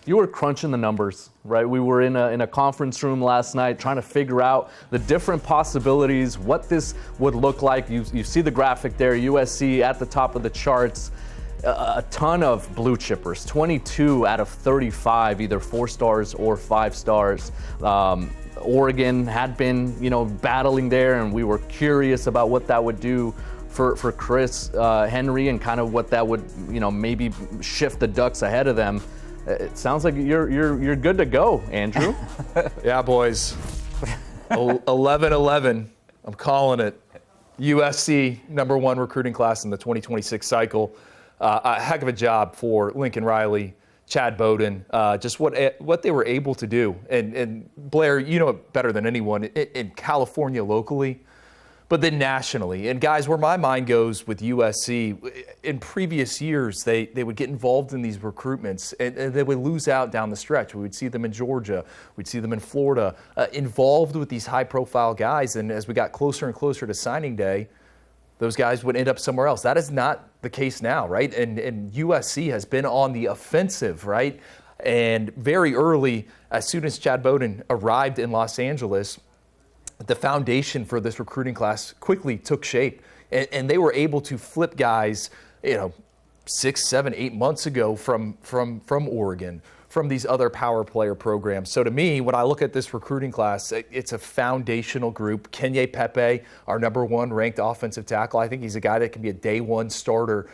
you were crunching the numbers, right? We were in a conference room last night trying to figure out the different possibilities, what this would look like. You see the graphic there, USC at the top of the charts. A ton of blue chippers, 22 out of 35, either 4 stars or 5 stars. Oregon had been, battling there, and we were curious about what that would do for Chris Henry and kind of what that would, maybe shift the Ducks ahead of them. It sounds like you're good to go, Andrew. Yeah, boys. 11-11. I'm calling it. USC #1 recruiting class in the 2026 cycle. A heck of a job for Lincoln Riley, Chad Bowden, just what they were able to do. And Blair, you know it better than anyone, in California locally, but then nationally. And guys, where my mind goes with USC, in previous years, they would get involved in these recruitments and they would lose out down the stretch. We would see them in Georgia, we'd see them in Florida, involved with these high-profile guys. And as we got closer and closer to signing day, those guys would end up somewhere else. That is not the case now, right? And USC has been on the offensive, right? And very early, as soon as Chad Bowden arrived in Los Angeles, the foundation for this recruiting class quickly took shape. And they were able to flip guys, 6, 7, 8 months ago from Oregon, from these other power player programs. So to me, when I look at this recruiting class, it's a foundational group. Kenye Pepe, our #1 ranked offensive tackle. I think he's a guy that can be a day one starter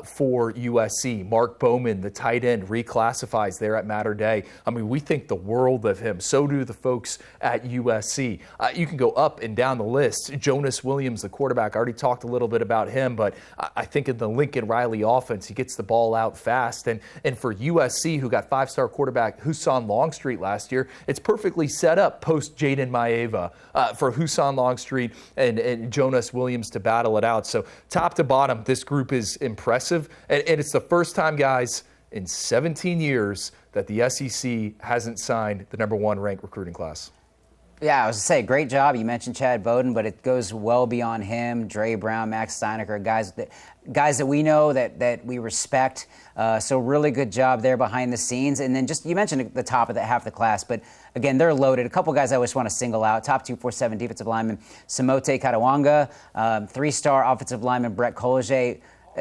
for USC. Mark Bowman, the tight end, reclassifies there at Mater Dei. I mean, we think the world of him. So do the folks at USC. You can go up and down the list. Jonas Williams, the quarterback, I already talked a little bit about him, but I think in the Lincoln Riley offense, he gets the ball out fast. And for USC, who got 5-star quarterback Husan Longstreet last year, it's perfectly set up post Jaden Maeva for Husan Longstreet and Jonas Williams to battle it out. So top to bottom, this group is impressive. And it's the first time, guys, in 17 years that the SEC hasn't signed the #1 ranked recruiting class. Yeah, I was going to say, great job. You mentioned Chad Bowden, but it goes well beyond him. Dre Brown, Max Steinecker, guys that we know, that we respect. So really good job there behind the scenes. And then you mentioned the top of half the class, but again, they're loaded. A couple guys I always want to single out. Top 247 defensive lineman, Samote Katawanga, 3-star offensive lineman, Brett Collier.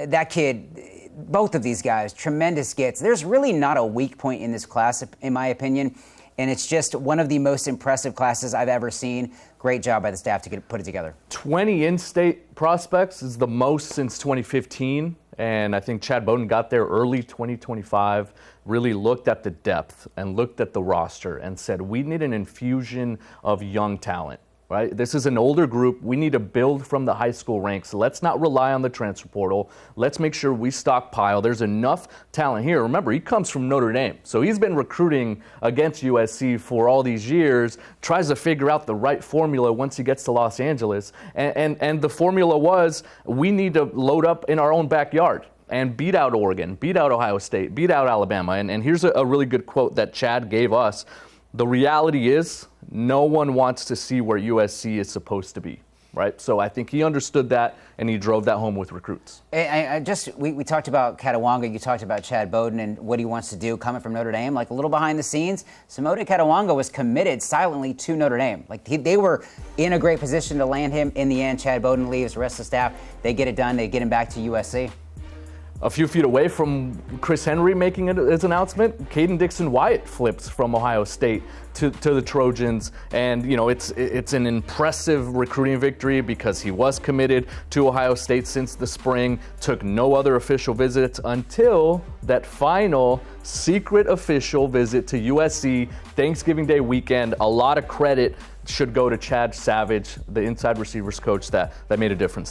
That kid, both of these guys, tremendous gets. There's really not a weak point in this class, in my opinion. And it's just one of the most impressive classes I've ever seen. Great job by the staff to put it together. 20 in-state prospects is the most since 2015. And I think Chad Bowden got there early 2025, really looked at the depth and looked at the roster and said, we need an infusion of young talent. Right? This is an older group. We need to build from the high school ranks. Let's not rely on the transfer portal. Let's make sure we stockpile. There's enough talent here. Remember, he comes from Notre Dame. So he's been recruiting against USC for all these years, tries to figure out the right formula once he gets to Los Angeles. And the formula was, we need to load up in our own backyard and beat out Oregon, beat out Ohio State, beat out Alabama. And here's a really good quote that Chad gave us. The reality is, no one wants to see where USC is supposed to be, right? So I think he understood that, and he drove that home with recruits. We talked about Katawanga, you talked about Chad Bowden and what he wants to do coming from Notre Dame. Like a little behind the scenes, Samote Katawanga was committed silently to Notre Dame. Like they were in a great position to land him. In the end, Chad Bowden leaves, the rest of the staff, they get it done, they get him back to USC. A few feet away from Chris Henry making his announcement, Caden Dixon-Wyatt flips from Ohio State to the Trojans. And, it's an impressive recruiting victory because he was committed to Ohio State since the spring, took no other official visits until that final secret official visit to USC Thanksgiving Day weekend. A lot of credit should go to Chad Savage, the inside receivers coach that made a difference there.